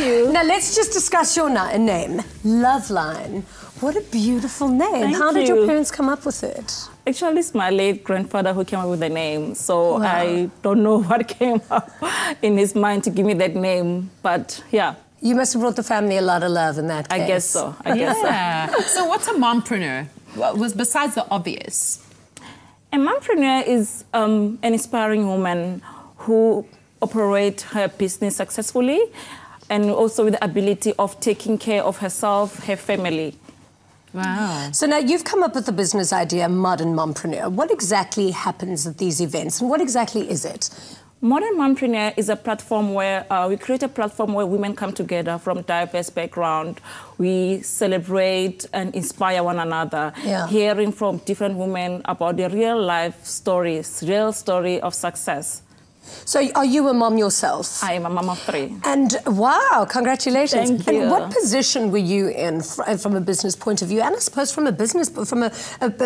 you. Now let's just discuss your name, Loveline. What a beautiful name. How did your parents come up with it? Actually, it's my late grandfather who came up with the name. So Wow. I don't know what came up in his mind to give me that name. But yeah. You must have brought the family a lot of love in that case. I guess so. I guess so. So what's a mompreneur? What was besides the obvious? A mompreneur is an inspiring woman who operates her business successfully and also with the ability of taking care of herself, her family. Wow. So now you've come up with the business idea, Modern Mompreneur. What exactly happens at these events and what exactly is it? Modern Mompreneur is a platform where we create a platform where women come together from diverse backgrounds. We celebrate and inspire one another, hearing from different women about their real life stories, real story of success. So are you a mom yourself? I am a mom of 3. And wow, congratulations. Thank you. And what position were you in from a business point of view, and I suppose from a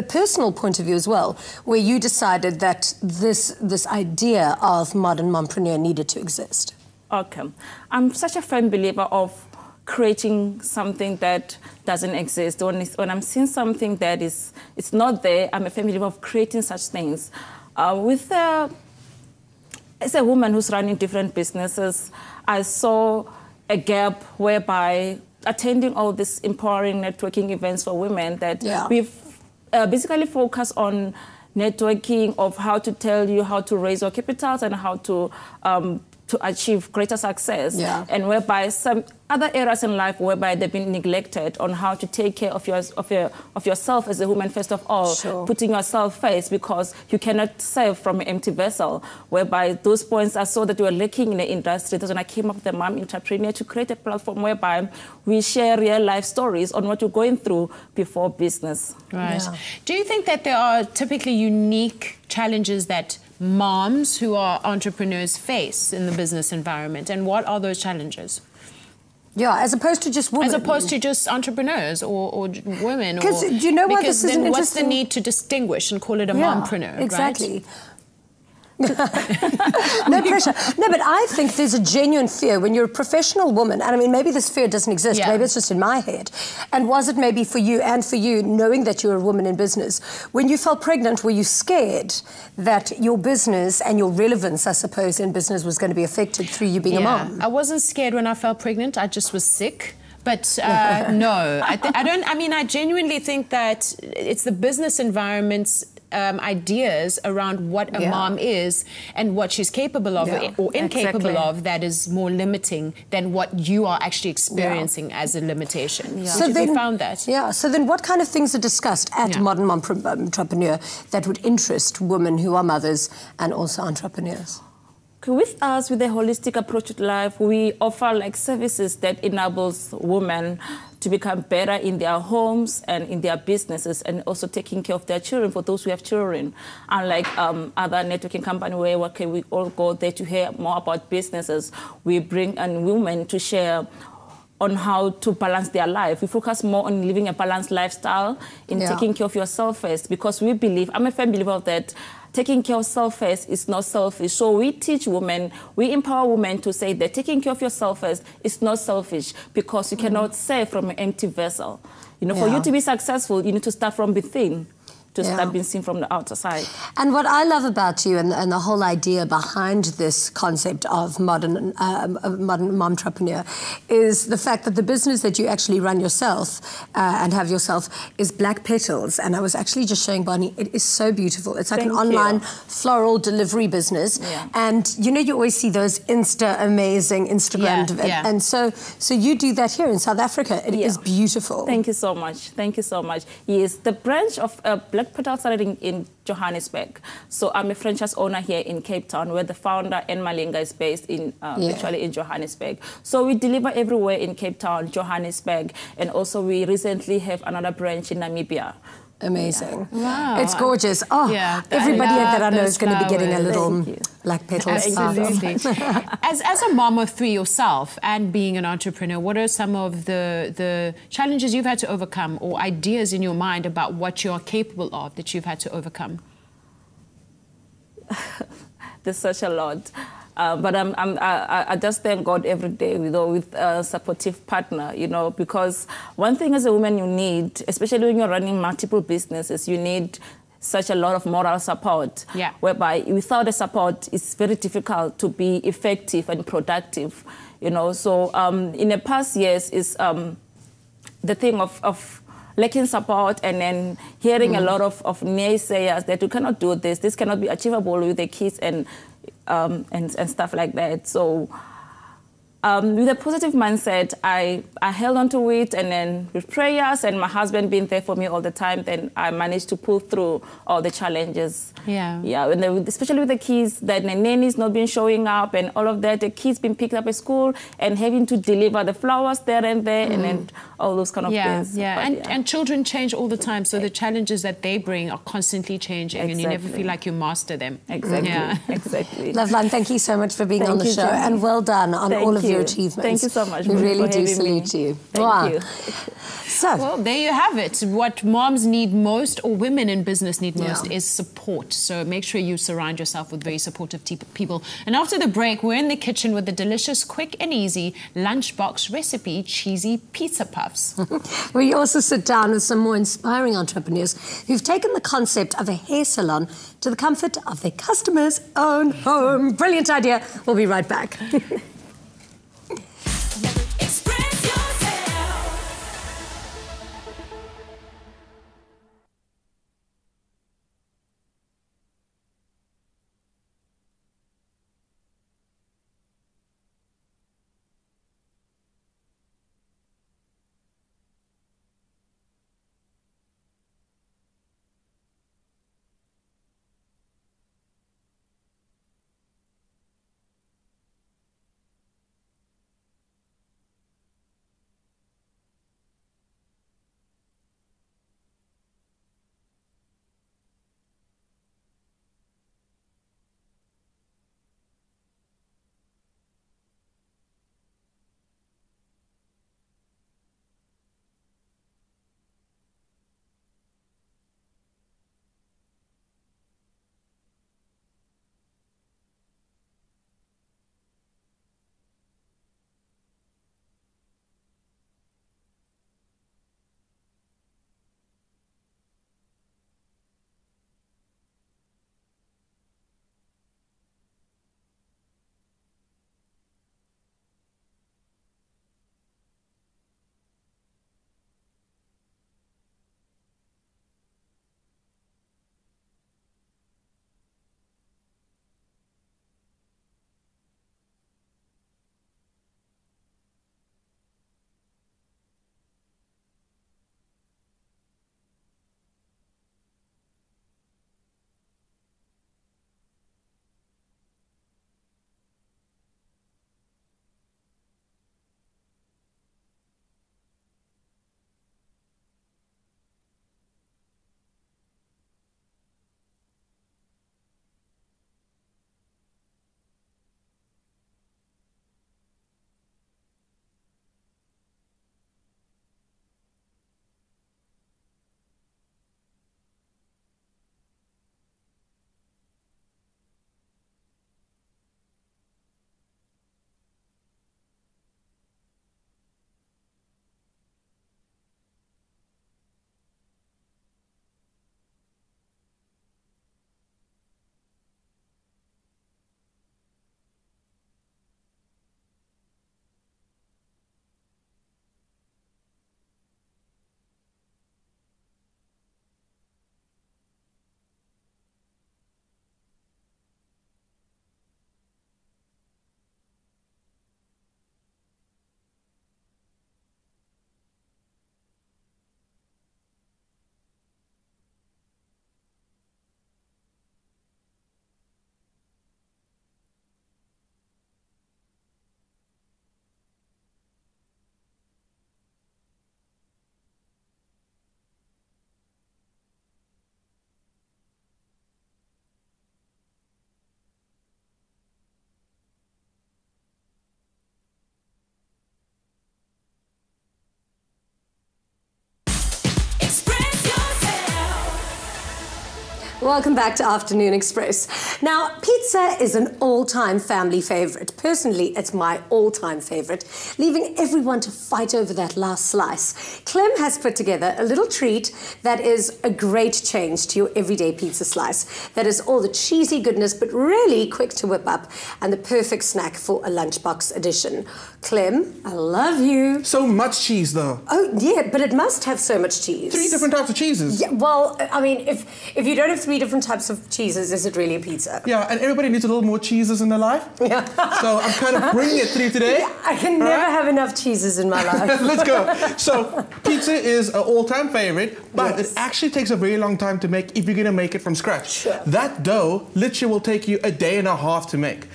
personal point of view as well, where you decided that this idea of Modern Mompreneur needed to exist? Okay. I'm such a firm believer of creating something that doesn't exist. When I'm seeing something that it's not there, I'm a firm believer of creating such things. As a woman who's running different businesses, I saw a gap whereby attending all these empowering networking events for women that we've basically focused on networking of how to tell you how to raise your capitals and how to achieve greater success, and whereby some other areas in life whereby they've been neglected on how to take care of yourself as a woman first of all, putting yourself first, because you cannot serve from an empty vessel. Whereby those points I saw that were lacking in the industry. That's when I came up with the Mom Entrepreneur to create a platform whereby we share real life stories on what you're going through before business. Right. Yeah. Do you think that there are typically unique challenges that moms who are entrepreneurs face in the business environment, and what are those challenges? Yeah, as opposed to just women. As opposed to just entrepreneurs or women. Because do you know what this is then what's the need to distinguish and call it a mompreneur? Exactly. Right? No pressure. No, but I think there's a genuine fear when you're a professional woman, and I mean, maybe this fear doesn't exist, maybe it's just in my head. And was it maybe for you and for you, knowing that you're a woman in business, when you felt pregnant, were you scared that your business and your relevance, I suppose, in business was going to be affected through you being a mom? I wasn't scared when I felt pregnant, I just was sick. But no, I genuinely think that it's the business environment's ideas around what a mom is and what she's capable of or incapable of that is more limiting than what you are actually experiencing as a limitation. So then, you found that? Yeah, so then what kind of things are discussed at Modern Mompreneur that would interest women who are mothers and also entrepreneurs? With us, with a holistic approach to life, we offer like services that enables women to become better in their homes and in their businesses, and also taking care of their children for those who have children. Unlike other networking companies where we all go there to hear more about businesses, we bring in women to share on how to balance their life. We focus more on living a balanced lifestyle, in taking care of yourself first, because we believe, I'm a firm believer of that, taking care of self first is not selfish. So we teach women, we empower women to say that taking care of yourself first is not selfish, because you cannot serve from an empty vessel. You know, for you to be successful, you need to start from within, to start being seen from the outside. And what I love about you and the whole idea behind this concept of modern mompreneur is the fact that the business that you actually run yourself and have yourself is Black Petals. And I was actually just showing Bonnie, it is so beautiful. It's like an online floral delivery business. And you know, you always see those amazing Instagram. And so you do that here in South Africa. It is beautiful. Thank you so much. Thank you so much. Yes, the branch of Black Petals started in Johannesburg. So I'm a franchise owner here in Cape Town, where the founder, N. Malinga, is based in actually in Johannesburg. So we deliver everywhere in Cape Town, Johannesburg, and also we recently have another branch in Namibia. Amazing. Wow. It's gorgeous. Oh, everybody that I know is going to be getting a little Black Petals. Absolutely. As a mom of 3 yourself and being an entrepreneur, what are some of the challenges you've had to overcome, or ideas in your mind about what you're capable of that you've had to overcome? There's such a lot. But I just thank God every day with a supportive partner, because one thing as a woman you need, especially when you're running multiple businesses, you need such a lot of moral support. Yeah. Whereby without the support, it's very difficult to be effective and productive, So in the past years, is the thing of lacking support and then hearing a lot of naysayers that you cannot do this cannot be achievable with the kids and stuff like that. So with a positive mindset, I held on to it, and then with prayers and my husband being there for me all the time, then I managed to pull through all the challenges. Yeah. Yeah, and then especially with the kids, that the nanny's not been showing up and all of that, the kids been picked up at school and having to deliver the flowers there and there and then all those kind of things. Yeah, But, and children change all the time, so the challenges that they bring are constantly changing, and you never feel like you master them. Exactly, Yeah. exactly. Loveline, thank you so much for being on the show, Jenny. and well done on all of your achievements. Thank you so much. We really do having salute me. you. Thank you. So, Well, there you have it. What moms need most, or women in business need most, is support. So make sure you surround yourself with very supportive people. And after the break, we're in the kitchen with the delicious, quick and easy lunchbox recipe cheesy pizza puffs. we also sit down with some more inspiring entrepreneurs who've taken the concept of a hair salon to the comfort of their customers' own home. Brilliant idea. We'll be right back. Welcome back to Afternoon Express. Now, pizza is an all-time family favourite. Personally, it's my all-time favourite, leaving everyone to fight over that last slice. Clem has put together a little treat that is a great change to your everyday pizza slice. That is all the cheesy goodness, but really quick to whip up, and the perfect snack for a lunchbox edition. Clem, I love you. So much cheese, though. Oh, yeah, but it must have so much cheese. 3 different types of cheeses. Yeah, well, I mean, if you don't have 3 different types of cheeses, is it really a pizza? Yeah, and everybody needs a little more cheeses in their life. Yeah. So I'm kind of bringing it through today. Yeah, I can never have enough cheeses in my life. Let's go. So pizza is an all-time favorite, but it actually takes a very long time to make if you're going to make it from scratch. Sure. That dough literally will take you a day and a half to make.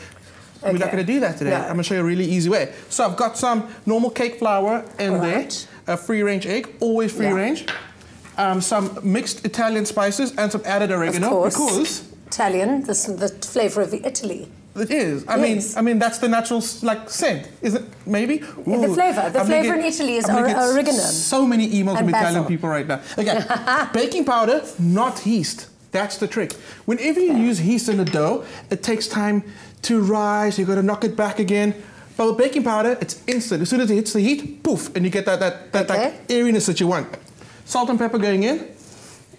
Okay. We're not going to do that today. No. I'm going to show you a really easy way. So I've got some normal cake flour in there, a free-range egg, always free-range, some mixed Italian spices and some added oregano. Of course. Because Italian, the flavour of Italy. It is. I mean, that's the natural scent, is it? Maybe. Ooh, the flavour in Italy is oregano. So many emails from basil. Italian people right now. Okay, baking powder, not yeast. That's the trick. Whenever you use yeast in the dough, it takes time to rise. You got to knock it back again. But with baking powder, it's instant. As soon as it hits the heat, poof, and you get that like airiness that you want. Salt and pepper going in,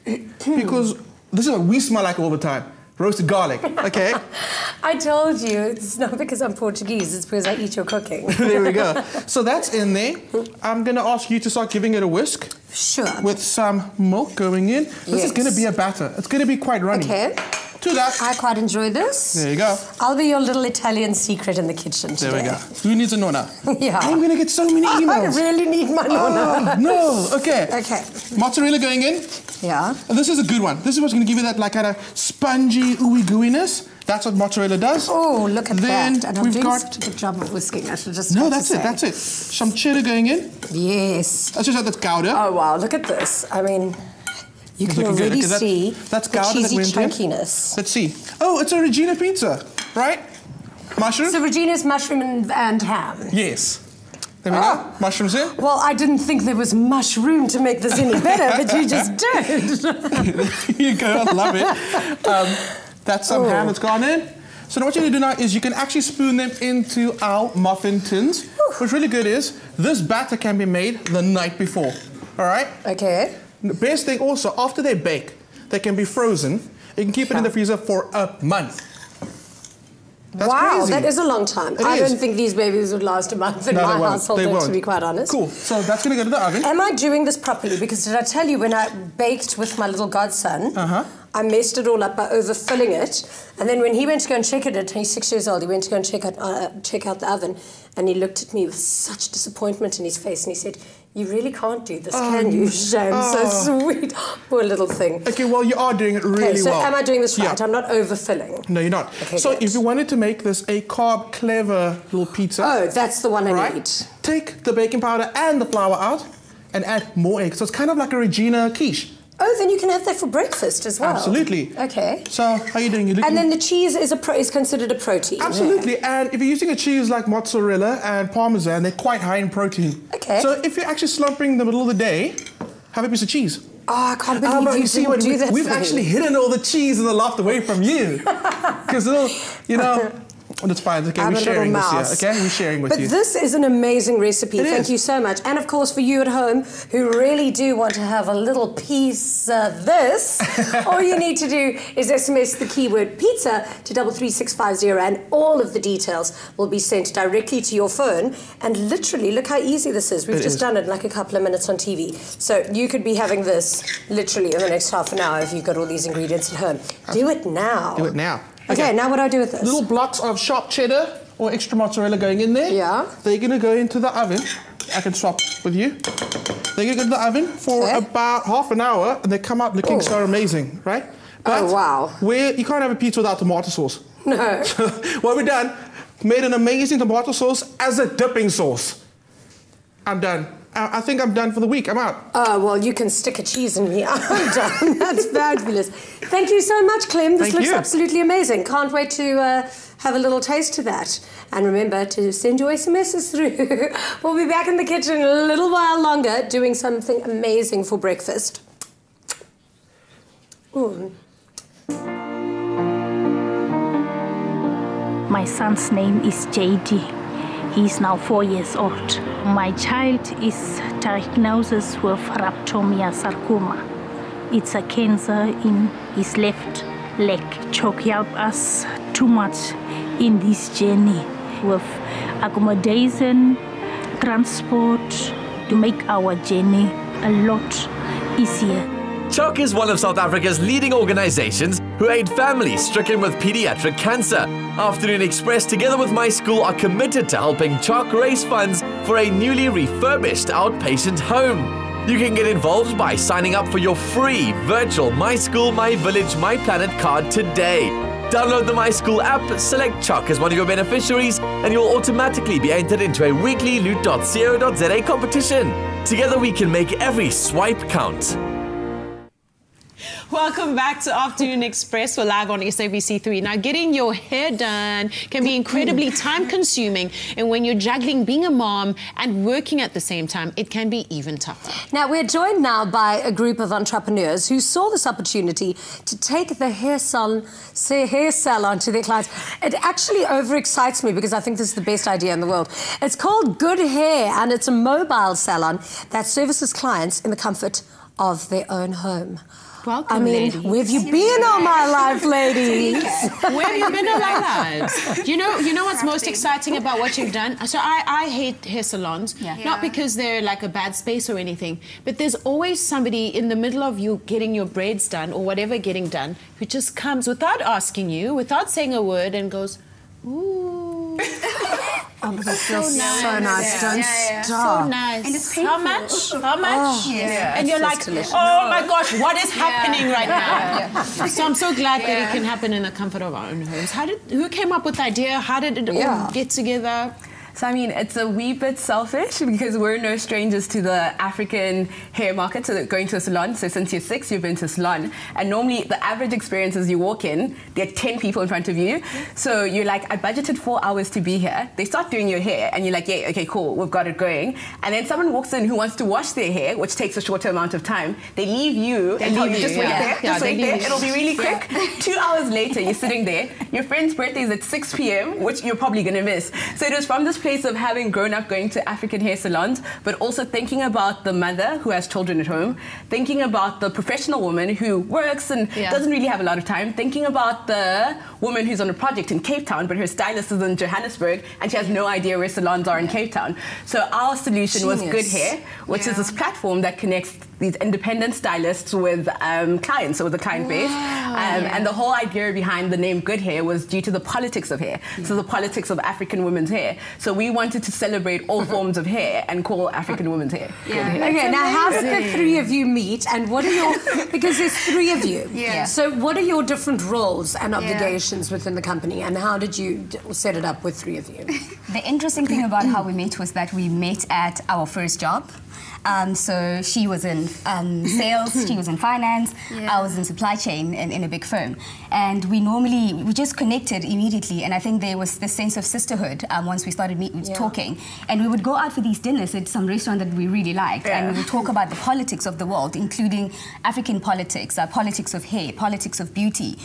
because this is what we smell like all the time. Roasted garlic, okay? I told you, it's not because I'm Portuguese, it's because I eat your cooking. There we go. So that's in there. I'm going to ask you to start giving it a whisk. Sure. With some milk going in. This is going to be a batter. It's going to be quite runny. Okay. To that. I quite enjoy this. There you go. I'll be your little Italian secret in the kitchen today. There we go. Who needs a nonna? Yeah. I'm going to get so many emails. I really need my nonna. Oh, no. Okay. Okay. Mozzarella going in. Yeah. And this is a good one. This is what's going to give you that like kind of spongy, ooey gooiness. That's what mozzarella does. Oh, look at that. And we've I'm doing got such a good job of whisking. I should just No, that's it. That's it. Some cheddar going in. Yes. That's just that's gouda. Oh, wow. Look at this. I mean, you can already see that's the gouda cheesy that went chunkiness. Let's see. Oh, it's a Regina pizza, right? Mushroom? So Regina's mushroom and ham. Yes. There we go. Mushrooms in. Well, I didn't think there was mushroom to make this any better, but you just did. There you go. I love it. That's some ham that's gone in. So now what you're going to do now is you can actually spoon them into our muffin tins. What's really good is this batter can be made the night before. All right? Okay. The best thing also, after they bake, they can be frozen. You can keep it in the freezer for a month. That's crazy. That is a long time. I don't think these babies would last a month in my household, to be quite honest. Cool. So that's going to go to the oven. Am I doing this properly? Because did I tell you when I baked with my little godson, I messed it all up by overfilling it. And then when he went to go and check it, he's 6 years old, he went to go and check out the oven, and he looked at me with such disappointment in his face, and he said, "You really can't do this, can you, Shane? So sweet." Poor little thing. Okay, well, you are doing it really well. Am I doing this right? Yeah. I'm not overfilling. No, you're not. Okay, so good. if you wanted to make this a carb clever little pizza... Oh, that's the one I need. Take the baking powder and the flour out and add more eggs. So it's kind of like a Regina quiche. Oh, then you can have that for breakfast as well. Absolutely. Okay. So how are you doing? And then the cheese is considered a protein. Absolutely. Yeah. And if you're using a cheese like mozzarella and parmesan, they're quite high in protein. Okay. So if you're actually slumping in the middle of the day, have a piece of cheese. Oh, I can't believe you didn't do that. We've actually hidden all the cheese in the loft away from you. Because, that's fine. Okay, we're sharing this here. Okay, we're sharing with you. But this is an amazing recipe. Thank you so much. And of course, for you at home who really do want to have a little piece of this, all you need to do is SMS the keyword pizza to 33650, and all of the details will be sent directly to your phone. And literally, look how easy this is. We've just done it in like a couple of minutes on TV. So you could be having this literally in the next half an hour if you've got all these ingredients at home. Do it now. Do it now. Okay, now what do I do with this? Little blocks of sharp cheddar or extra mozzarella going in there. Yeah. They're going to go into the oven. I can swap with you. They're going to go to the oven for about half an hour, and they come out looking so amazing, right? But wow. You can't have a pizza without tomato sauce. No. So what we've done, made an amazing tomato sauce as a dipping sauce. I'm done. I think I'm done for the week. I'm out. Oh, well, you can stick a cheese in me. I'm done. That's fabulous. Thank you so much, Clem. This looks absolutely amazing. Can't wait to have a little taste of that. And remember to send your SMSs through. We'll be back in the kitchen a little while longer doing something amazing for breakfast. Ooh. My son's name is JD. He's now 4 years old. My child is diagnosed with rhabdomyosarcoma sarcoma. It's a cancer in his left leg. Choke helped us too much in this journey with accommodation, transport, to make our journey a lot easier. CHOC is one of South Africa's leading organizations who aid families stricken with pediatric cancer. Afternoon Express, together with My School, are committed to helping CHOC raise funds for a newly refurbished outpatient home. You can get involved by signing up for your free virtual My School, My Village, My Planet card today. Download the My School app, select CHOC as one of your beneficiaries, and you'll automatically be entered into a weekly loot.co.za competition. Together we can make every swipe count. Welcome back to Afternoon Express. We're live on SABC3. Now, getting your hair done can be incredibly time-consuming, and when you're juggling being a mom and working at the same time, it can be even tougher. Now, we're joined now by a group of entrepreneurs who saw this opportunity to take the hair salon to their clients. It actually overexcites me because I think this is the best idea in the world. It's called Good Hair, and it's a mobile salon that services clients in the comfort of their own home. Welcome, I mean, ladies. where have you been all my life, ladies? Where have you been all my lives? You know what's most exciting about what you've done? So I hate hair salons, not because they're like a bad space or anything, but there's always somebody in the middle of you getting your braids done or whatever getting done who just comes without asking you, without saying a word, and goes, ooh. Oh, that feels so nice. Don't stop. So nice. And it's painful. How much? How much? Oh, yeah. And you're like, delicious. oh my gosh, what is happening right now? So I'm so glad that it can happen in the comfort of our own homes. Who came up with the idea? How did it all get together? So, I mean, it's a wee bit selfish because we're no strangers to the African hair market, so going to a salon. So since you're 6, you've been to a salon. And normally the average experience is you walk in, there are 10 people in front of you. So you're like, I budgeted 4 hours to be here. They start doing your hair and you're like, yeah, okay, cool, we've got it going. And then someone walks in who wants to wash their hair, which takes a shorter amount of time. They leave you and tell you, just wait there, just wait there. It'll be really quick. 2 hours later, you're sitting there. Your friend's birthday is at 6 p.m., which you're probably going to miss. So it was from this place of having grown up going to African hair salons, but also thinking about the mother who has children at home, thinking about the professional woman who works and doesn't really have a lot of time, thinking about the woman who's on a project in Cape Town, but her stylist is in Johannesburg and she has no idea where salons are in Cape Town. So our solution was Good Hair, which is this platform that connects these independent stylists with clients, so with the client base. And the whole idea behind the name Good Hair was due to the politics of hair, so the politics of African women's hair. So we wanted to celebrate all forms of hair and call African women's hair Good Hair. Okay, now how did the three of you meet, and what are your, because there's 3 of you, so what are your different roles and obligations within the company, and how did you set it up with 3 of you? The interesting thing about how we met was that we met at our first job. So she was in sales, she was in finance, I was in supply chain in a big firm. And we just connected immediately, and I think there was this sense of sisterhood once we started talking. And we would go out for these dinners at some restaurant that we really liked, and we would talk about the politics of the world, including African politics, politics of hair, politics of beauty,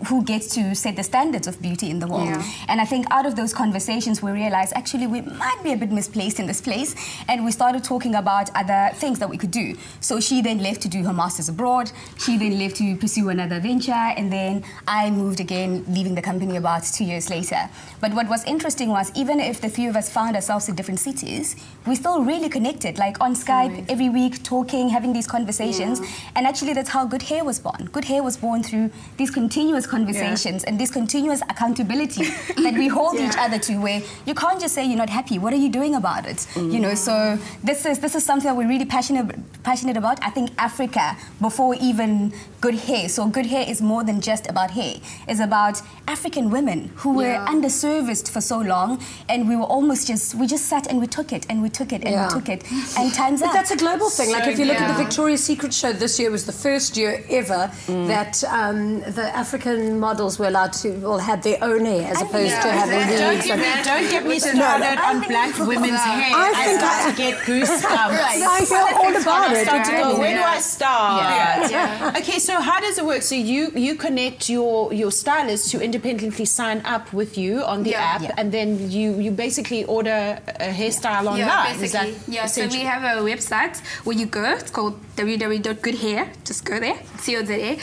who gets to set the standards of beauty in the world. And I think out of those conversations we realized actually we might be a bit misplaced in this place, and we started talking about other things that we could do. So she then left to do her master's abroad, she then left to pursue another venture, and then I moved again, leaving the company about 2 years later. But what was interesting was, even if the 3 of us found ourselves in different cities, we still really connected, like on Skype every week, talking, having these conversations. And actually that's how Good Hair was born. Good Hair was born through these continuous conversations and this continuous accountability that we hold each other to, where you can't just say you're not happy, what are you doing about it? You know, so this is something that we're really passionate about. I think Africa, before even Good Hair, so Good Hair is more than just about hair. It's about African women who were underserviced for so long, and we were almost we just sat and we took it and we took it and we took it, and time's up. But that's a global thing. Like if you look at the Victoria's Secret show this year, was the first year ever that the African models were allowed to, had their own hair as opposed to having wigs. Don't get me started on black women's hair. I think I get goosebumps. I hear all about start to go, where do I start? Yeah. Okay, so how does it work? So you connect your stylist to independently sign up with you on the app, and then you basically order a hairstyle online. Yeah, basically. So we have a website where you go. It's called www.goodhair. Just go there, co.za.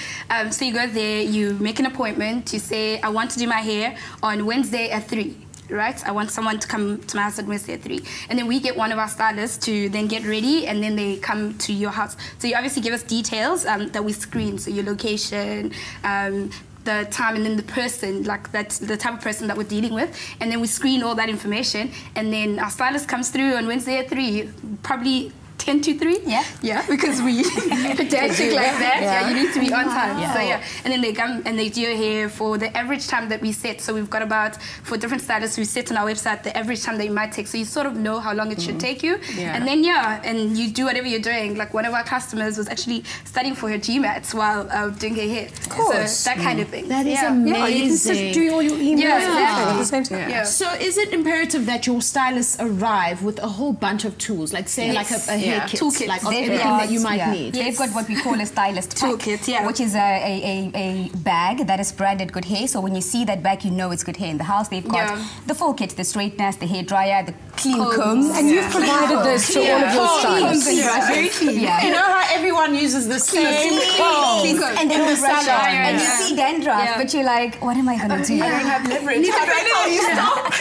So you go there, you make an appointment. You say, I want to do my hair on Wednesday at 3. Right? I want someone to come to my house at Wednesday at 3. And then we get one of our stylists to then get ready, and then they come to your house. So you obviously give us details that we screen. So your location, the time, and then the person, like that's the type of person that we're dealing with. And then we screen all that information. And then our stylist comes through on Wednesday at 3, probably 10 to 3. Yeah, because we pedantic like that. Yeah, you need to be on time. So and then they come and they do your hair for the average time that we set. So we've got about, for different stylists, we set on our website the average time that you might take. So you sort of know how long it should take you. And then and you do whatever you're doing. Like one of our customers was actually studying for her GMATs while doing her hair. Of course. So that kind of thing. That is amazing. Yeah, you can just do all your emails at the same time. So is it imperative that your stylists arrive with a whole bunch of tools, like say like a hair kit, toolkit, like of everything that you might need? They've got what we call a stylist toolkit, which is a bag that is branded Good Hair. So when you see that bag, you know it's Good Hair in the house. They've got the full kit, the straighteners, the hair dryer, the clean combs. And you've provided this to all of your stylists. Very clean. You know how everyone uses the same comb and then the salon, and you see dandruff, but you're like, what am I going to do? I don't have leverage. How do I tell you stop?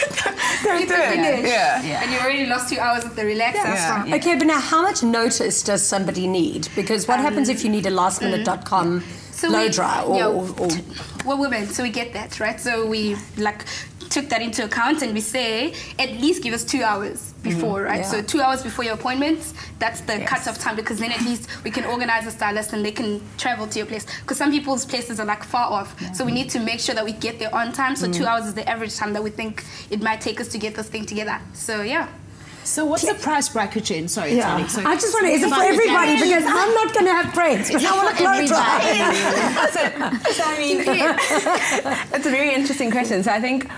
Don't do it. And you already lost 2 hours with the relaxer. Okay, but now how much notice does somebody need? Because what happens if you need a lastminute.com blow dry or we're women, so we get that, right? So we took that into account, and we say at least give us 2 hours before, right? So 2 hours before your appointments, that's the cut-off time, because then at least we can organize a stylist and they can travel to your place. Because some people's places are like far off, so we need to make sure that we get there on time. So 2 hours is the average time that we think it might take us to get this thing together. So So what's the price bracket, Jen? Sorry, Tony. So I just want to, is it for everybody? Because I'm not going to have brains, because I want to blow dry. So I mean, it's a very interesting question. So I think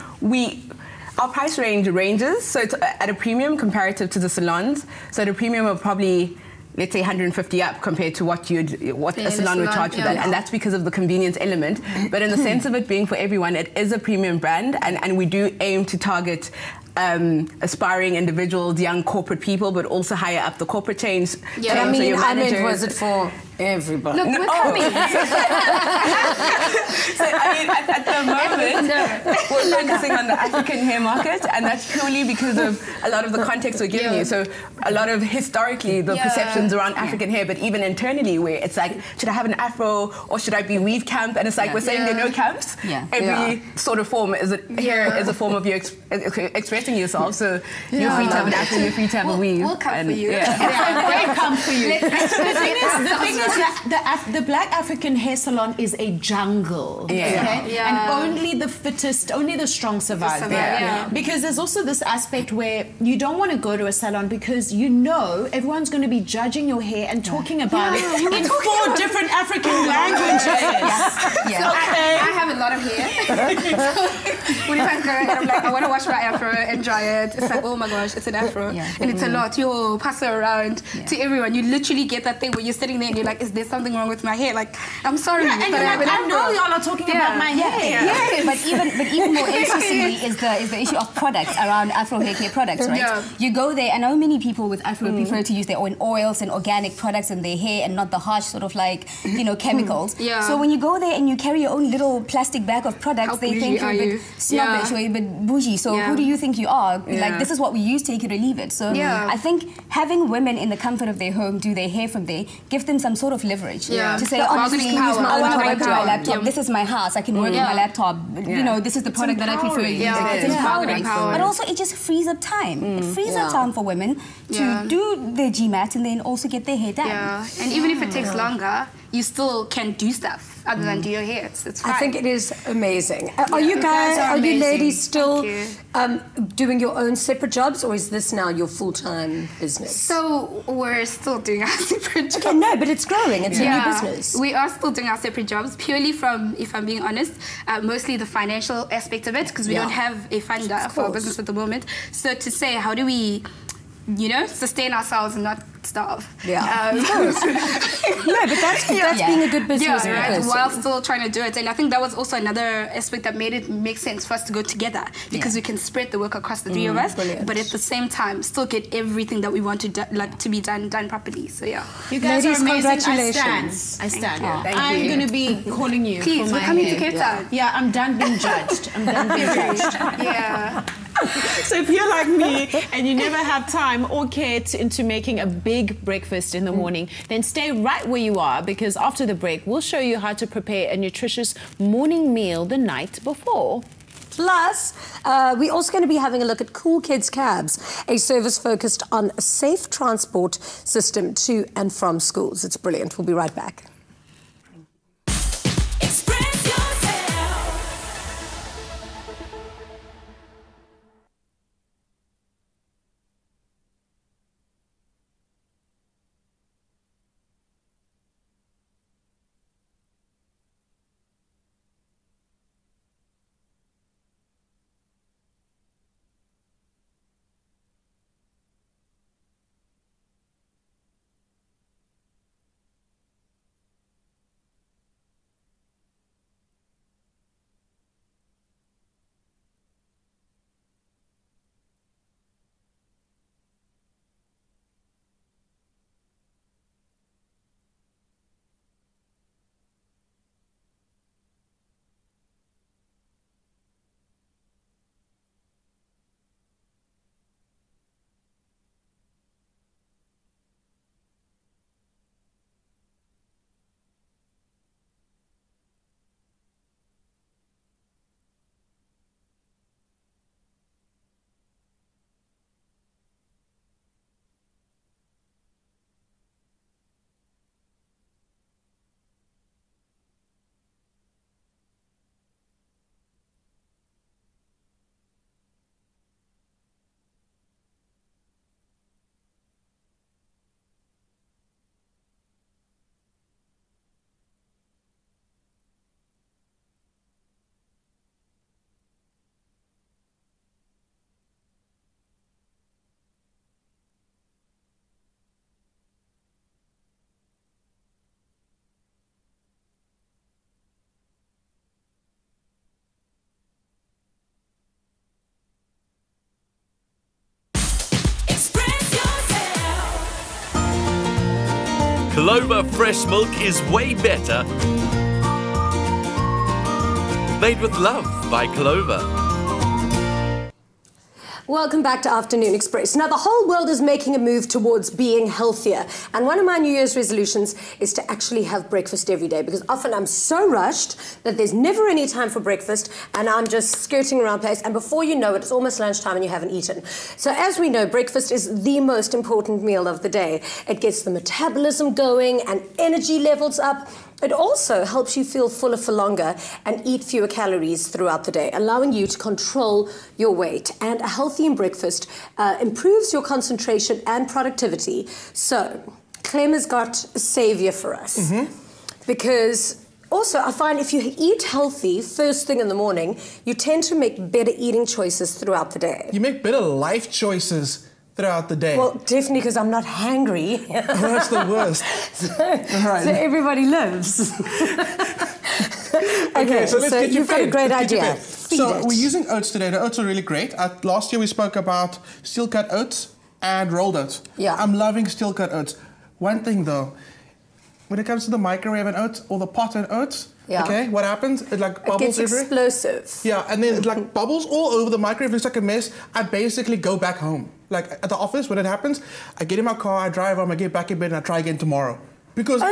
our price ranges. So it's at a premium comparative to the salons. So at a premium of probably, let's say 150 up compared to what a salon would charge for that. And that's because of the convenience element. But in the sense of it being for everyone, it is a premium brand, and we do aim to target aspiring individuals, young corporate people, but also higher up the corporate chains. Yeah, I mean, was it for everybody? Look, we're coming. So, I mean, at the moment, we're focusing on the African hair market, and that's purely because of a lot of the context we're giving you. So a lot of historically the perceptions around African hair, but even internally where it's like, should I have an afro or should I be weave camp? And it's like, we're saying there are no camps. Every sort of form is hair is a form of your expression yourself, so you're free to have an afro, you're free to have a weave. We'll come for you. We'll come for you. The thing is that the Black African hair salon is a jungle, and only the fittest, only the strong survive there. Because there's also this aspect where you don't want to go to a salon because you know everyone's going to be judging your hair and talking about it in 4 different African languages. I have a lot of hair. When I go and I'm like, I want to wash my afro and dry it, it's like, oh my gosh, it's an afro. And it's a lot. You pass it around to everyone. You literally get that thing where you're sitting there and you're like, is there something wrong with my hair? Like, I'm sorry. And you're like, I know y'all are talking about my hair. But even more interestingly is the issue of products around Afro hair care products, right? You go there, I know many people with Afro prefer to use their own oils and organic products in their hair and not the harsh sort of like, chemicals. So when you go there and you carry your own little plastic bag of products, they think you're a bit snobbish or a bit bougie. So who do you think you are? Like, this is what we use, take it or leave it. So I think having women in the comfort of their home do their hair from there, give them some sort of leverage to say, honestly, I want to work with my laptop. This is my house. I can work with my laptop. This is the product that I prefer using. It's empowering. But also, it just frees up time. It frees up time for women to do their GMAT and then also get their hair done. And even if it takes longer, you still can do stuff other than do your hair. It's fine. I think it is amazing. Are you ladies still doing your own separate jobs, or is this now your full-time business? So we're still doing our separate jobs. Okay, no, but it's growing. It's a new business. We are still doing our separate jobs, purely from, if I'm being honest, mostly the financial aspect of it, because we don't have a funder for our business at the moment. So to say, how do we sustain ourselves and not starve. Yeah. No, but that's being a good business person. While still trying to do it. And I think that was also another aspect that made it make sense for us to go together, because we can spread the work across the three of us, but at the same time still get everything that we want to be done properly. So yeah. You guys Ladies, are amazing. congratulations. I stand. Thank you. I'm going to be calling you. Please, for we're my coming hair. to Cape Town. Yeah, I'm done being judged. Yeah. So if you're like me and you never have time or care into making a big breakfast in the morning, then stay right where you are, because after the break, we'll show you how to prepare a nutritious morning meal the night before. Plus, we're also going to be having a look at Cool Kids Cabs, a service focused on a safe transport system to and from schools. It's brilliant. We'll be right back. Clover fresh milk is way better. Made with love by Clover. Welcome back to Afternoon Express. Now, the whole world is making a move towards being healthier. And one of my New Year's resolutions is to actually have breakfast every day, because often I'm so rushed that there's never any time for breakfast and I'm just skirting around place. And before you know it, it's almost lunchtime and you haven't eaten. So as we know, breakfast is the most important meal of the day. It gets the metabolism going and energy levels up. It also helps you feel fuller for longer and eat fewer calories throughout the day, allowing you to control your weight. And a healthy breakfast improves your concentration and productivity. So, Clem has got a savior for us. Because also, I find if you eat healthy first thing in the morning, you tend to make better eating choices throughout the day. You make better life choices throughout the day. Well, definitely, because I'm not hangry. That's the worst. So everybody lives. Okay, so let's get you you've got a great idea. So we're using oats today. The oats are really great. Last year we spoke about steel-cut oats and rolled oats. Yeah. I'm loving steel-cut oats. One thing though, when it comes to the microwave and oats or the pot and oats, okay, what happens? It like bubbles everywhere. It gets explosive. Yeah, and then it like bubbles all over the microwave. Looks like a mess. I basically go back home. Like at the office, when it happens, I get in my car, I drive home, I get back in bed, and I try again tomorrow. Because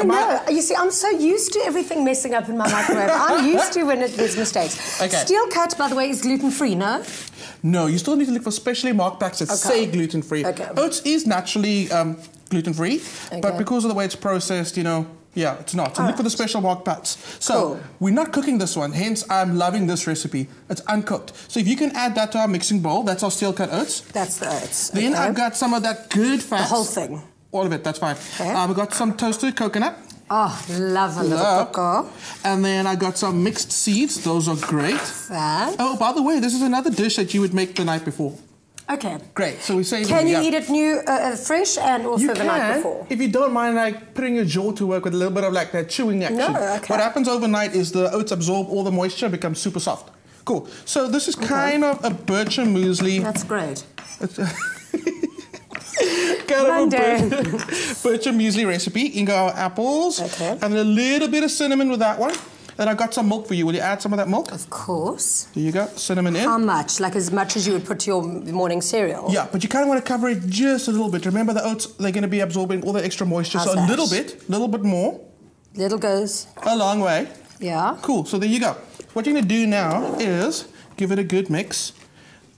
you see, I'm so used to everything messing up in my microwave. I'm used to when there's mistakes. Okay. Steel cut, by the way, is gluten-free, no? No, you still need to look for specially marked packs that say gluten-free. Okay. Oats is naturally gluten-free, but because of the way it's processed, you know, yeah, it's not. So look for the special marked packs. So we're not cooking this one, hence I'm loving this recipe. It's uncooked. So if you can add that to our mixing bowl, that's our steel-cut oats. That's the oats. Then I've got some of that good fat. The whole thing. All of it, that's fine. Okay. We've got some toasted coconut. Oh, love a little cocoa. And then I got some mixed seeds. Those are great. Fat. Oh, by the way, this is another dish that you would make the night before. Okay. Great. So we say. Can you eat it fresh and also the night before? If you don't mind, like putting your jaw to work with a little bit of like that chewing action. No, okay. What happens overnight is the oats absorb all the moisture and become super soft. Cool. So this is kind of a bircher muesli. That's great. Kind of a bircher muesli recipe. You got our apples and a little bit of cinnamon with that one. And I got some milk for you. Will you add some of that milk? Of course. There you go. Cinnamon in. How much? Like as much as you would put to your morning cereal? Yeah, but you kind of want to cover it just a little bit. Remember the oats, they're going to be absorbing all the extra moisture. How's so that? a little bit more. Little goes a long way. Yeah. Cool. So there you go. What you're going to do now is give it a good mix.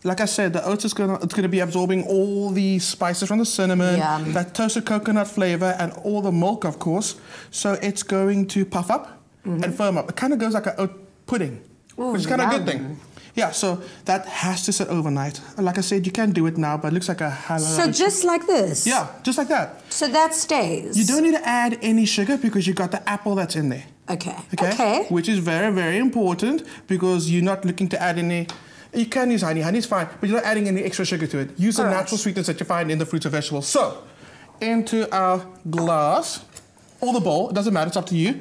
Like I said, the oats it's going to be absorbing all the spices from the cinnamon, that toasted coconut flavor, and all the milk, of course. So it's going to puff up and firm up. It kind of goes like an oat pudding, which is kind of a good thing. Yeah, so that has to sit overnight. Like I said, you can do it now, but it looks like a hell of a... So just like this? Yeah, just like that. So that stays? You don't need to add any sugar because you've got the apple that's in there. Okay. Which is very, very important because you're not looking to add any... You can use honey. Honey's fine, but you're not adding any extra sugar to it. Use the natural sweetness that you find in the fruits and vegetables. So, into our glass, or the bowl, it doesn't matter, it's up to you.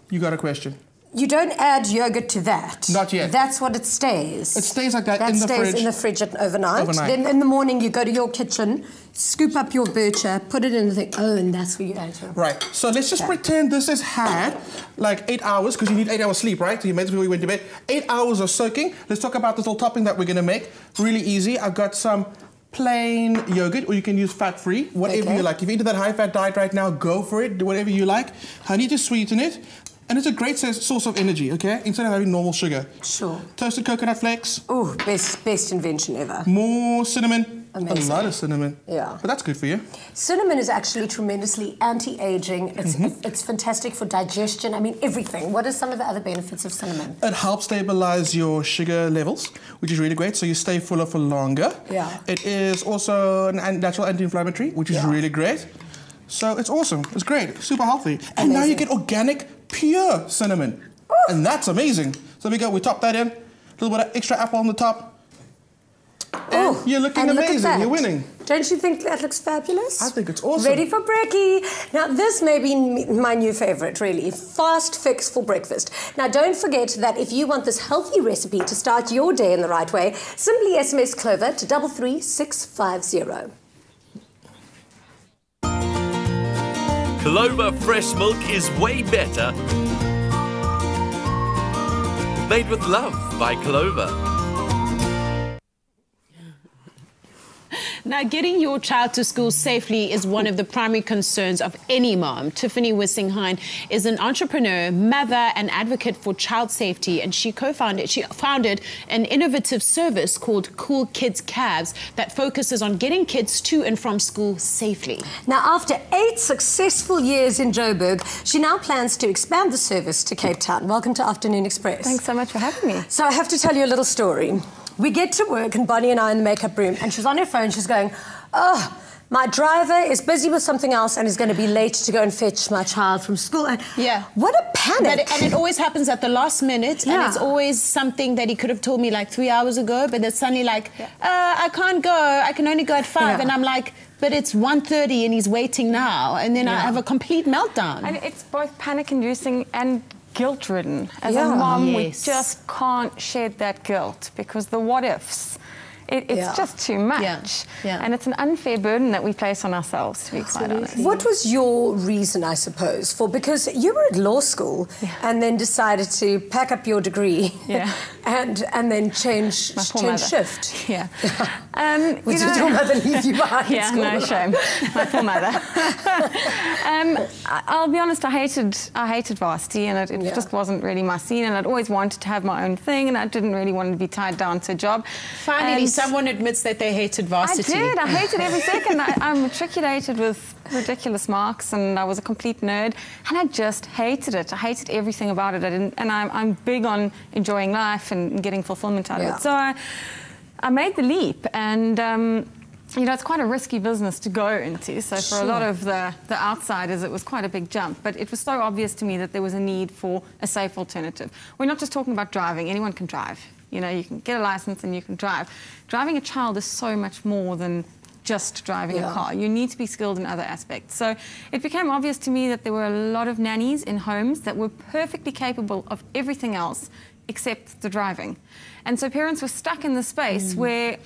You got a question? You don't add yogurt to that? Not yet. That's what it stays? It stays like that in the fridge. That stays in the fridge overnight. Then in the morning you go to your kitchen, scoop up your bircher, put it in the thing. Oh, and that's where you add it. Right. So let's just pretend this has had like 8 hours, because you need 8 hours sleep, right? So you made it before you went to bed. 8 hours of soaking. Let's talk about this little topping that we're going to make. Really easy. I've got some plain yogurt, or you can use fat-free, whatever you like. If you're into that high-fat diet right now, go for it. Do whatever you like. Honey to sweeten it. And it's a great source of energy, okay? Instead of having normal sugar. Sure. Toasted coconut flakes. Oh, best invention ever. More cinnamon. Amazing. A lot of cinnamon. Yeah. But that's good for you. Cinnamon is actually tremendously anti-aging. It's fantastic for digestion. I mean, everything. What are some of the other benefits of cinnamon? It helps stabilize your sugar levels, which is really great, so you stay fuller for longer. Yeah. It is also a natural anti-inflammatory, which is really great. So it's awesome. It's great. Super healthy. And now you get organic, pure cinnamon. Ooh. And that's amazing. So we top that in. A little bit of extra apple on the top. And you're looking amazing. You're winning. Don't you think that looks fabulous? I think it's awesome. Ready for brekkie. Now, this may be my new favorite, really. Fast fix for breakfast. Now, don't forget that if you want this healthy recipe to start your day in the right way, simply SMS Clover to 33650. Clover fresh milk is way better. Made with love by Clover. Now, getting your child to school safely is one of the primary concerns of any mom. Tiffany Wissingheim is an entrepreneur, mother, and advocate for child safety, and she founded an innovative service called Cool Kids Cabs that focuses on getting kids to and from school safely. Now, after 8 successful years in Joburg, she now plans to expand the service to Cape Town. Welcome to Afternoon Express. Thanks so much for having me. So I have to tell you a little story. We get to work, and Bonnie and I in the makeup room, and she's on her phone, she's going, oh, my driver is busy with something else and is going to be late to go and fetch my child from school. And what a panic. And it always happens at the last minute, and it's always something that he could have told me like 3 hours ago, but it's suddenly like, I can't go, I can only go at 5. And I'm like, but it's 1:30 and he's waiting now. And then I have a complete meltdown. And it's both panic-inducing and guilt-ridden. As a mom, we just can't shed that guilt because the what-ifs, it's just too much. And it's an unfair burden that we place on ourselves, to be quite honest. What was your reason, I suppose, for, because you were at law school and then decided to pack up your degree and then change shift? Did your mother leave you behind at school? No shame. My poor mother. I'll be honest, I hated varsity, and it just wasn't really my scene, and I'd always wanted to have my own thing, and I didn't really want to be tied down to a job. Finally, someone admits that they hated varsity. I did. I hated every second. I matriculated with ridiculous marks, and I was a complete nerd, and I just hated it. I hated everything about it. I'm big on enjoying life and getting fulfillment out of it. So I made the leap, and it's quite a risky business to go into. So for a lot of the outsiders, it was quite a big jump. But it was so obvious to me that there was a need for a safe alternative. We're not just talking about driving. Anyone can drive. You know, you can get a license and you can drive. Driving a child is so much more than just driving a car. You need to be skilled in other aspects. So it became obvious to me that there were a lot of nannies in homes that were perfectly capable of everything else except the driving. And so parents were stuck in the space where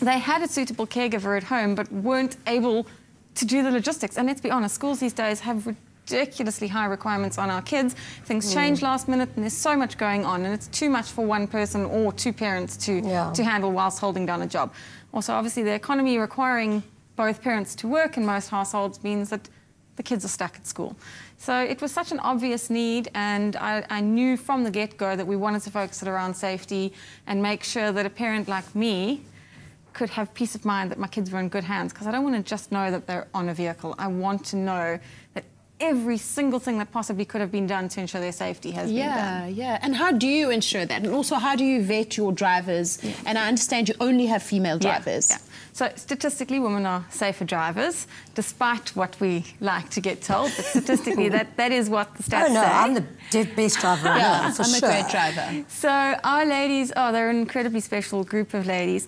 they had a suitable caregiver at home but weren't able to do the logistics. And let's be honest, schools these days have ridiculously high requirements on our kids. Things change last minute and there's so much going on, and it's too much for one person or two parents to handle whilst holding down a job. Also, obviously, the economy requiring both parents to work in most households means that the kids are stuck at school. So it was such an obvious need, and I knew from the get-go that we wanted to focus it around safety and make sure that a parent like me could have peace of mind that my kids were in good hands, because I don't want to just know that they're on a vehicle. I want to know that every single thing that possibly could have been done to ensure their safety has been done. Yeah. And how do you ensure that? And also, how do you vet your drivers? And I understand you only have female drivers. So statistically, women are safer drivers, despite what we like to get told. But statistically, that is what the stats say. I'm the best driver I know, for I'm a great driver. So our ladies, they're an incredibly special group of ladies.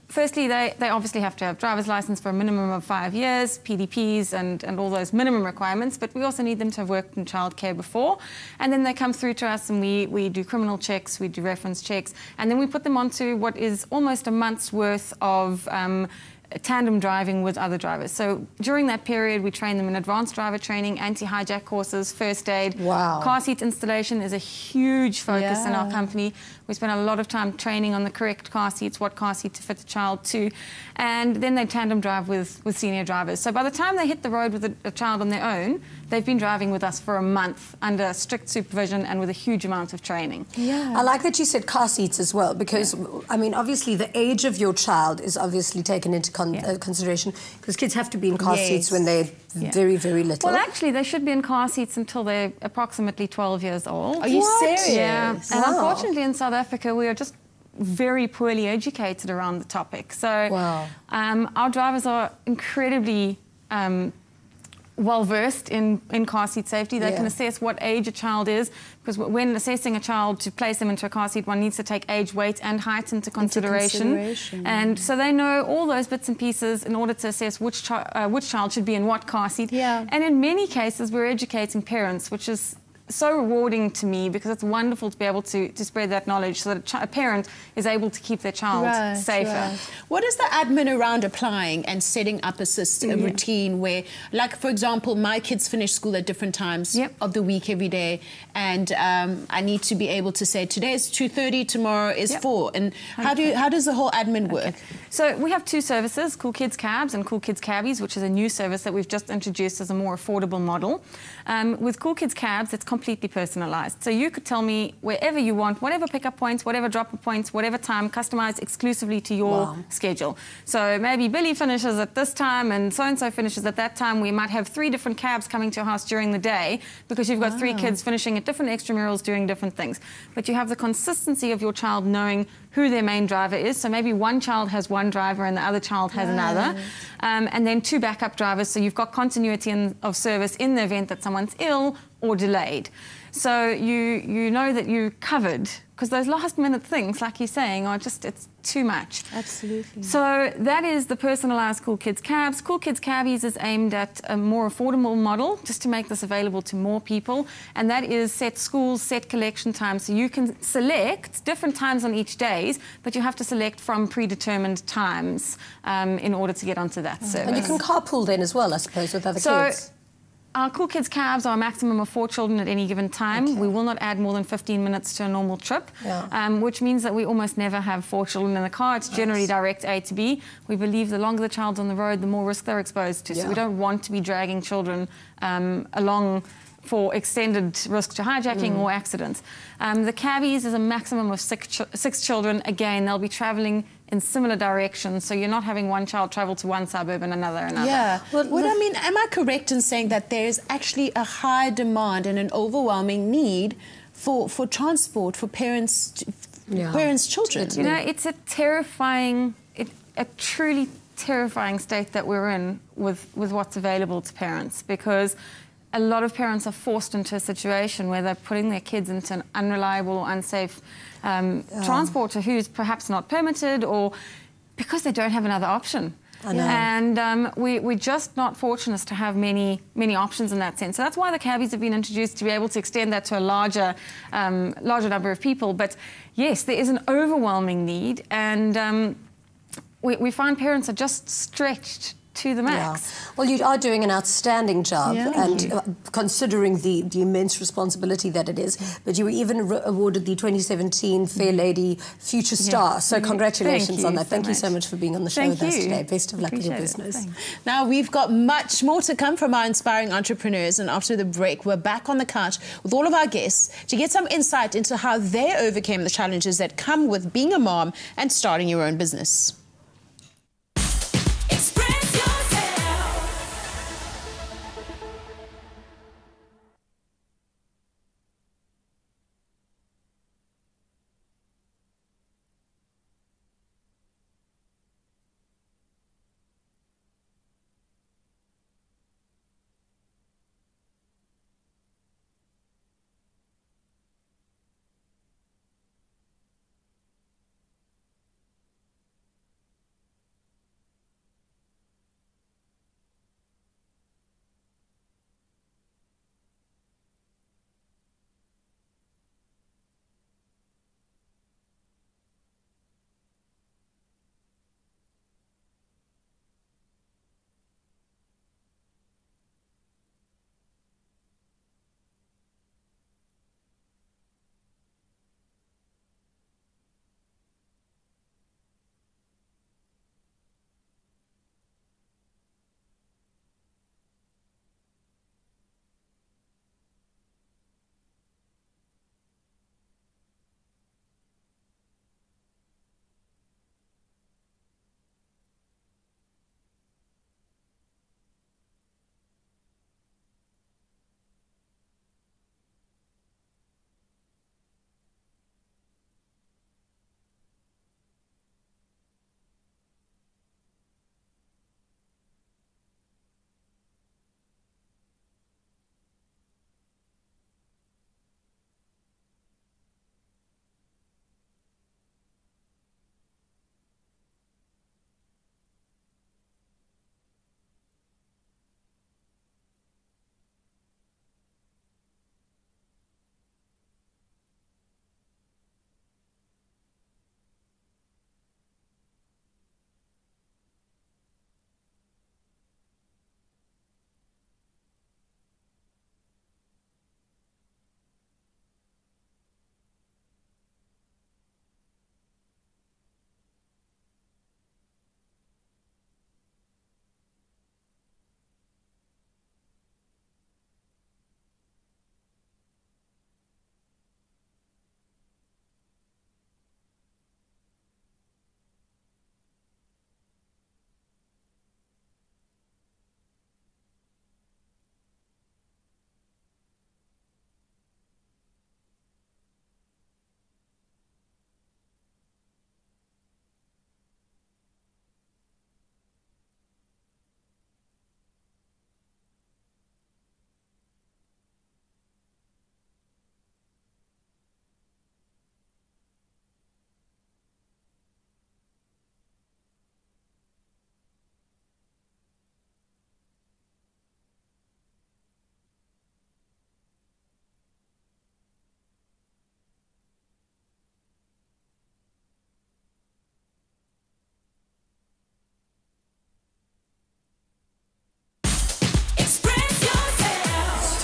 Firstly, they obviously have to have driver's license for a minimum of 5 years, PDPs and all those minimum requirements, but we also need them to have worked in childcare before. And then they come through to us and we do criminal checks, we do reference checks, and then we put them onto what is almost a month's worth of tandem driving with other drivers. So during that period, we train them in advanced driver training, anti-hijack courses, first aid. Wow. Car seat installation is a huge focus in our company. We spend a lot of time training on the correct car seats, what car seat to fit a child to, and then they tandem drive with senior drivers. So by the time they hit the road with a child on their own, they've been driving with us for a month under strict supervision and with a huge amount of training. I like that you said car seats as well, because, I mean, obviously the age of your child is obviously taken into consideration, because kids have to be in car seats when they're very, very little. Well, actually, they should be in car seats until they're approximately 12 years old. Are you serious? Yeah. And unfortunately, in South Africa, we are just very poorly educated around the topic. So our drivers are incredibly well-versed in car seat safety. They can assess what age a child is, because when assessing a child to place them into a car seat, one needs to take age, weight and height into consideration. And so they know all those bits and pieces in order to assess which child should be in what car seat. And in many cases, we're educating parents, which is so rewarding to me, because it's wonderful to be able to spread that knowledge so that a parent is able to keep their child safer. What is the admin around applying and setting up a routine where, like, for example, my kids finish school at different times of the week every day, and I need to be able to say today is 2:30, tomorrow is 4. And how does the whole admin work? So we have two services, Cool Kids Cabs and Cool Kids Cabbies, which is a new service that we've just introduced as a more affordable model. With Cool Kids Cabs, it's completely personalised. So you could tell me wherever you want, whatever pickup points, whatever drop-off points, whatever time, customised exclusively to your schedule. So maybe Billy finishes at this time and so-and-so finishes at that time. We might have 3 different cabs coming to your house during the day, because you've got 3 kids finishing at different extramurals doing different things. But you have the consistency of your child knowing who their main driver is. So maybe one child has one driver and the other child has another. And then 2 backup drivers, so you've got continuity of service in the event that someone's ill or delayed. So you know that you're covered, because those last-minute things, like you're saying, are just, it's too much. Absolutely. So that is the personalised Cool Kids Cabs. Cool Kids Cabbies is aimed at a more affordable model, just to make this available to more people, and that is set schools, set collection times, so you can select different times on each days, but you have to select from predetermined times in order to get onto that service. And you can carpool then as well, I suppose, with other kids. Our Cool Kids Cabs are a maximum of 4 children at any given time. We will not add more than 15 minutes to a normal trip, which means that we almost never have 4 children in the car. It's generally direct A to B. We believe the longer the child's on the road, the more risk they're exposed to. So we don't want to be dragging children along for extended risk to hijacking or accidents. The cabbies is a maximum of 6 children. Again, they'll be travelling in similar directions, so you're not having one child travel to one suburb and another. Yeah. Well, I mean, am I correct in saying that there's actually a high demand and an overwhelming need for transport for parents' children? You know, it's a terrifying, a truly terrifying state that we're in with what's available to parents, because a lot of parents are forced into a situation where they're putting their kids into an unreliable or unsafe transporter who's perhaps not permitted, or because they don't have another option. And we're just not fortunate to have many options in that sense. So that's why the cabbies have been introduced, to be able to extend that to a larger number of people. But yes, there is an overwhelming need, and we find parents are just stretched to the max. Yeah. Well, you are doing an outstanding job, and considering the immense responsibility that it is. But you were even awarded the 2017 Fair Lady Future Star. So congratulations on that. Thank you so much for being on the show with us today. Best of luck in your business. Now, we've got much more to come from our inspiring entrepreneurs, and after the break, we're back on the couch with all of our guests to get some insight into how they overcame the challenges that come with being a mom and starting your own business.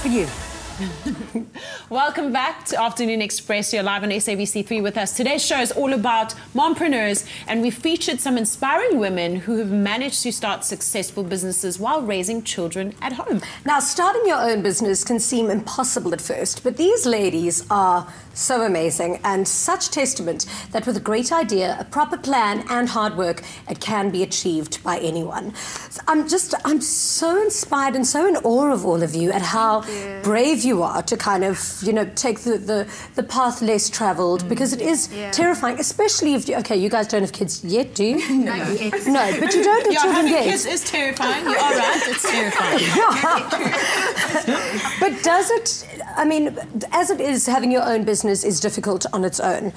For you. Welcome back to Afternoon Express. You're live on SABC3 with us. Today's show is all about mompreneurs, and we featured some inspiring women who have managed to start successful businesses while raising children at home. Now, starting your own business can seem impossible at first, but these ladies are so amazing and such testament that with a great idea, a proper plan and hard work, it can be achieved by anyone. So I'm so inspired and so in awe of all of you at how brave you are to kind of take the path less travelled, because it is terrifying, especially if you guys don't have kids yet, do you? No, but you don't have children yet. Kids is terrifying. You are right, it's terrifying. But does it, as it is, having your own business is difficult on its own.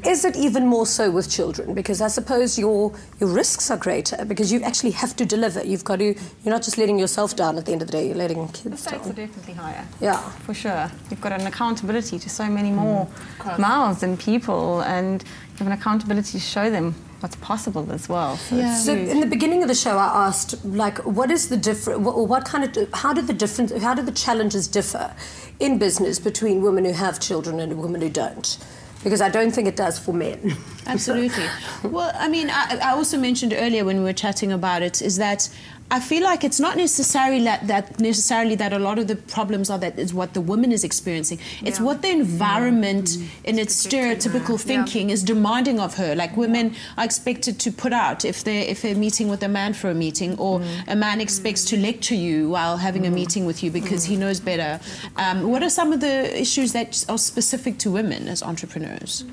Is it even more so with children? Because I suppose your risks are greater, because you actually have to deliver. You're not just letting yourself down at the end of the day, you're letting kids down. The stakes are definitely higher. Yeah. For sure. You've got an accountability to so many more mouths and people, and you have an accountability to show them what's possible as well. So in the beginning of the show, I asked, what is the difference? How do the challenges differ in business between women who have children and women who don't? Because I don't think it does for men. Absolutely. Well, I also mentioned earlier when we were chatting about it, is that I feel like it's not necessarily that a lot of the problems is what the woman is experiencing. It's what the environment in its stereotypical thinking is demanding of her. Like, women are expected to put out if they're meeting with a man for a meeting, or a man expects to lecture you while having a meeting with you because he knows better. What are some of the issues that are specific to women as entrepreneurs?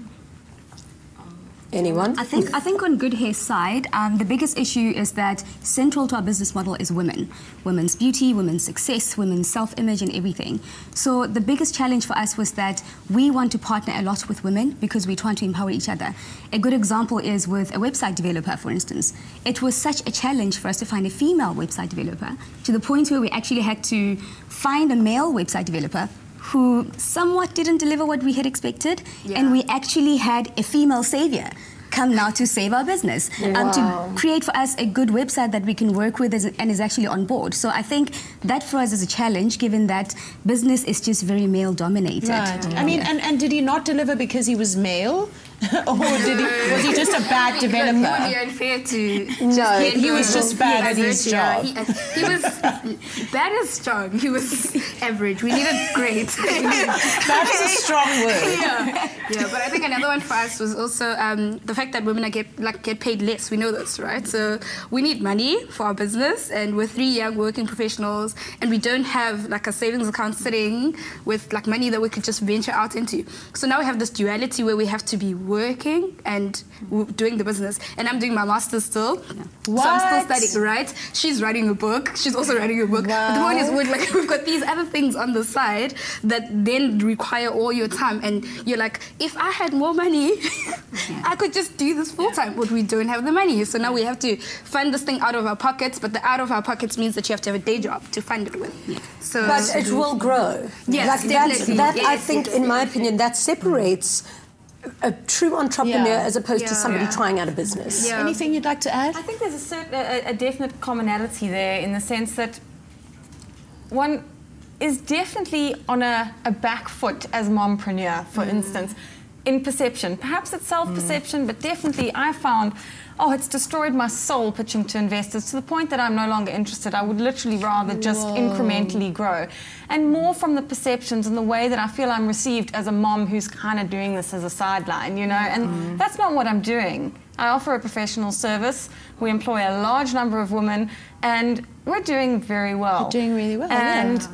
Anyone? I think on Good Hair's side, the biggest issue is that central to our business model is women. Women's beauty, women's success, women's self-image and everything. So the biggest challenge for us was that we want to partner a lot with women because we're trying to empower each other. A good example is with a website developer, for instance. It was such a challenge for us to find a female website developer, to the point where we actually had to find a male website developer who somewhat didn't deliver what we had expected, and we actually had a female savior come now to save our business, to create for us a good website that we can work with and is actually on board. So I think that for us is a challenge, given that business is just very male dominated. Right. And did he not deliver because he was male? Or was he just a bad developer? It would be unfair to... he was just bad at his job. He was bad is strong. He was average. We needed great. That is a strong word. But I think another one for us was also the fact that women get paid less. We know this, right? So we need money for our business, and we're 3 young working professionals, and we don't have a savings account sitting with money that we could just venture out into. So now we have this duality where we have to be working and doing the business. And I'm doing my master's still. So I'm still studying, right? She's writing a book. She's also writing a book. But the point is, we've got these other things on the side that then require all your time. And you're like, if I had more money, I could just do this full time. But we don't have the money. So now we have to fund this thing out of our pockets. But the out of our pockets means that you have to have a day job to fund it with. So, but it will grow. Yes, definitely. I think, in my opinion, that separates a true entrepreneur as opposed to somebody trying out a business. Anything you'd like to add? I think there's a definite commonality there, in the sense that one is definitely on a back foot as mompreneur, for instance, in perception. Perhaps it's self-perception, but definitely I found, it's destroyed my soul pitching to investors, to the point that I'm no longer interested. I would literally rather just incrementally grow. And more from the perceptions and the way that I feel I'm received as a mom who's kind of doing this as a sideline, and that's not what I'm doing. I offer a professional service. We employ a large number of women, and we're doing very well. You're doing really well, and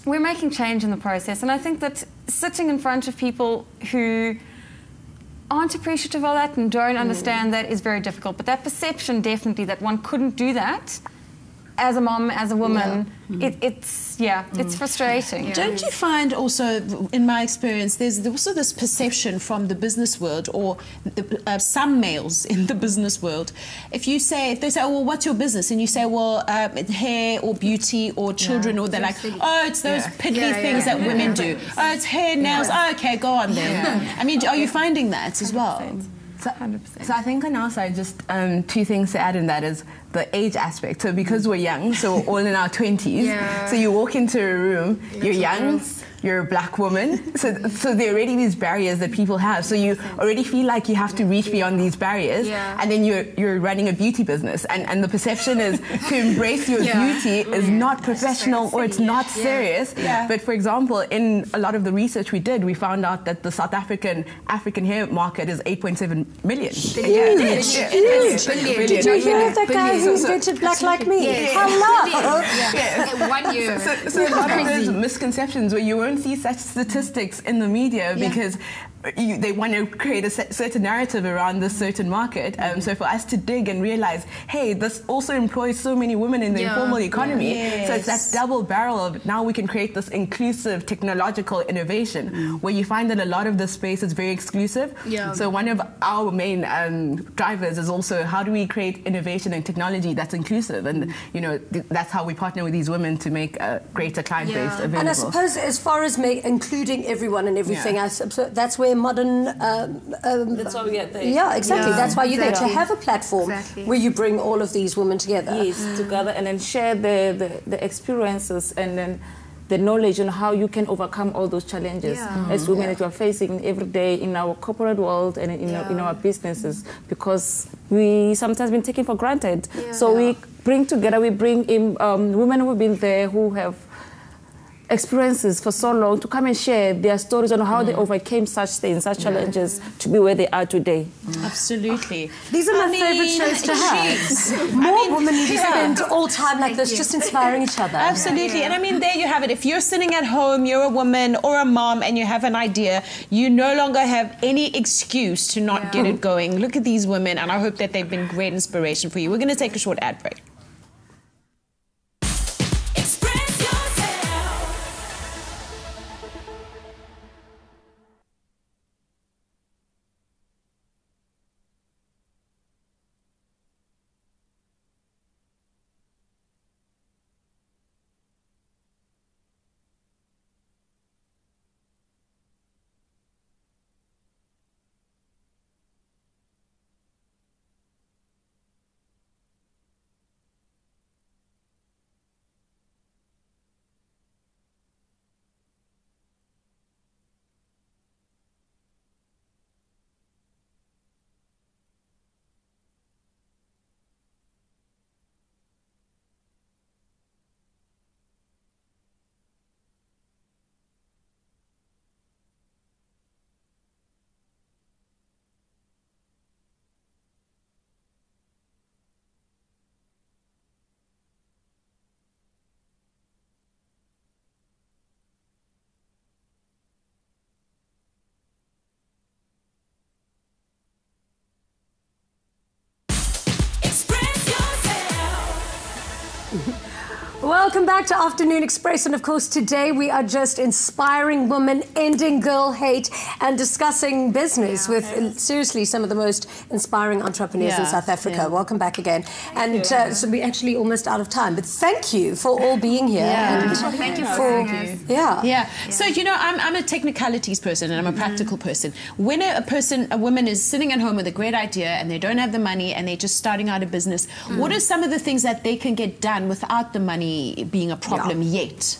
we're making change in the process. And I think that sitting in front of people who aren't appreciative of that and don't understand that is very difficult. But that perception, definitely, that one couldn't do that as a mom, as a woman, it's frustrating. Don't you find also, in my experience, there's also this perception from the business world, or some males in the business world. If they say, well, what's your business? And you say, well, hair or beauty or children, or they're like, it's those piddly things that women do. Oh, it's hair, nails. Oh, okay, go on then. Are you finding that as well? 100%. So I think on our side, just 2 things to add in that is the age aspect. So because we're young, so we're all in our 20s, so you walk into a room, you're young, you're a black woman, so there are already these barriers that people have. So you already feel like you have to reach beyond these barriers, and then you're running a beauty business, and the perception is to embrace your beauty is not professional or it's not serious. But for example, in a lot of the research we did, we found out that the South African hair market is 8.7 million. Huge. Did you hear of that guy who invented Black Like Me? Hello. 1 year. So a lot of those misconceptions where you weren't don't see such statistics in the media because they want to create a certain narrative around this certain market. So for us to dig and realize, hey, this also employs so many women in the informal economy. So it's that double barrel of now we can create this inclusive technological innovation where you find that a lot of the space is very exclusive. So one of our main drivers is also how do we create innovation and technology that's inclusive, and that's how we partner with these women to make a greater client base available. And I suppose as far as including everyone and everything, that's where modern... that's why we get there. Yeah, exactly. That's why you're there, to have a platform where you bring all of these women together. Yes, together, and then share the experiences and then the knowledge on how you can overcome all those challenges as women that you are facing every day in our corporate world and in our businesses, because we sometimes been taken for granted. So we bring together, we bring in women who have been there, who have experiences for so long, to come and share their stories on how they overcame such things, such challenges, to be where they are today. Absolutely. These are my favourite shows to have. More women need to spend all time like this, just inspiring each other. Absolutely. And I mean, there you have it. If you're sitting at home, you're a woman or a mom, and you have an idea, you no longer have any excuse to not get it going. Look at these women, and I hope that they've been great inspiration for you. We're going to take a short ad break. Welcome back to Afternoon Express, and of course today we are just inspiring women, ending girl hate, and discussing business with seriously some of the most inspiring entrepreneurs in South Africa. Welcome back again. And so we're actually almost out of time, but thank you for all being here. And thank you So I'm a technicalities person and I'm a practical person. When a woman is sitting at home with a great idea and they don't have the money and they're just starting out a business, what are some of the things that they can get done without the money being a problem yet?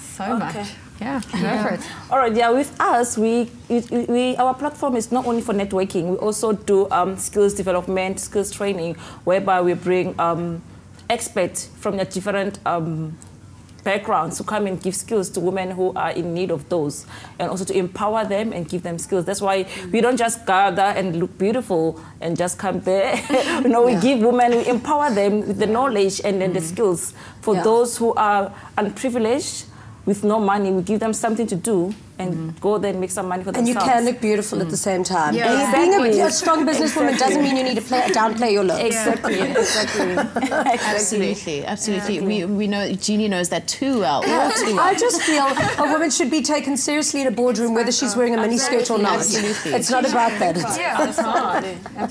So much. Yeah, go for it. All right, with us, our platform is not only for networking, we also do skills development, skills training, whereby we bring experts from the different backgrounds to come and give skills to women who are in need of those, and also to empower them and give them skills. That's why we don't just gather and look beautiful and just come there. We give women, we empower them with the knowledge and then the skills. For those who are unprivileged, with no money, we give them something to do and go there and make some money for themselves. And you can look beautiful at the same time. Being a strong businesswoman doesn't mean you need to downplay your looks. Exactly. Absolutely. We know, Jeannie knows that too well. I just feel a woman should be taken seriously in a boardroom, whether she's wearing a miniskirt or not. Absolutely. It's not about that. It's hard.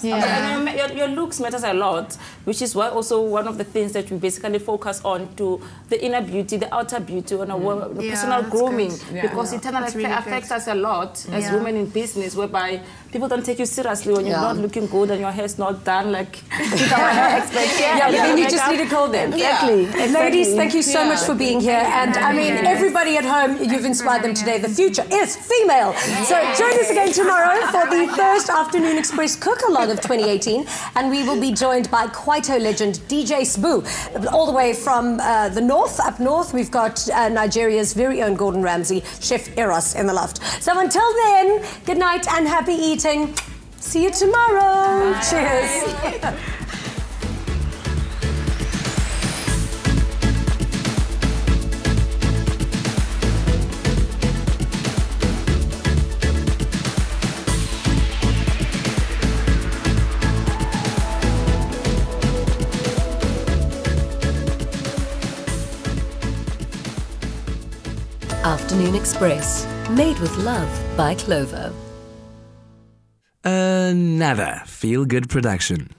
And your looks matters a lot, which is why also one of the things that we basically focus on to the inner beauty, the outer beauty, on our personal grooming, because it affects us a lot as women in business, whereby people don't take you seriously when you're not looking good and your hair's not done like our hair experts. Then you just need to call them. Exactly. Ladies, thank you so much for being here. And I mean, everybody at home, you've inspired them today. The future is female. So join us again tomorrow for the first Afternoon Express Cook-Along of 2018. And we will be joined by Kwaito legend DJ Sbu. All the way from the north, up north, we've got Nigeria's very own Gordon Ramsay, Chef Eros in the loft. So until then, good night and happy eating. See you tomorrow. Bye. Cheers. Afternoon Express, made with love by Clover. Another feel-good production.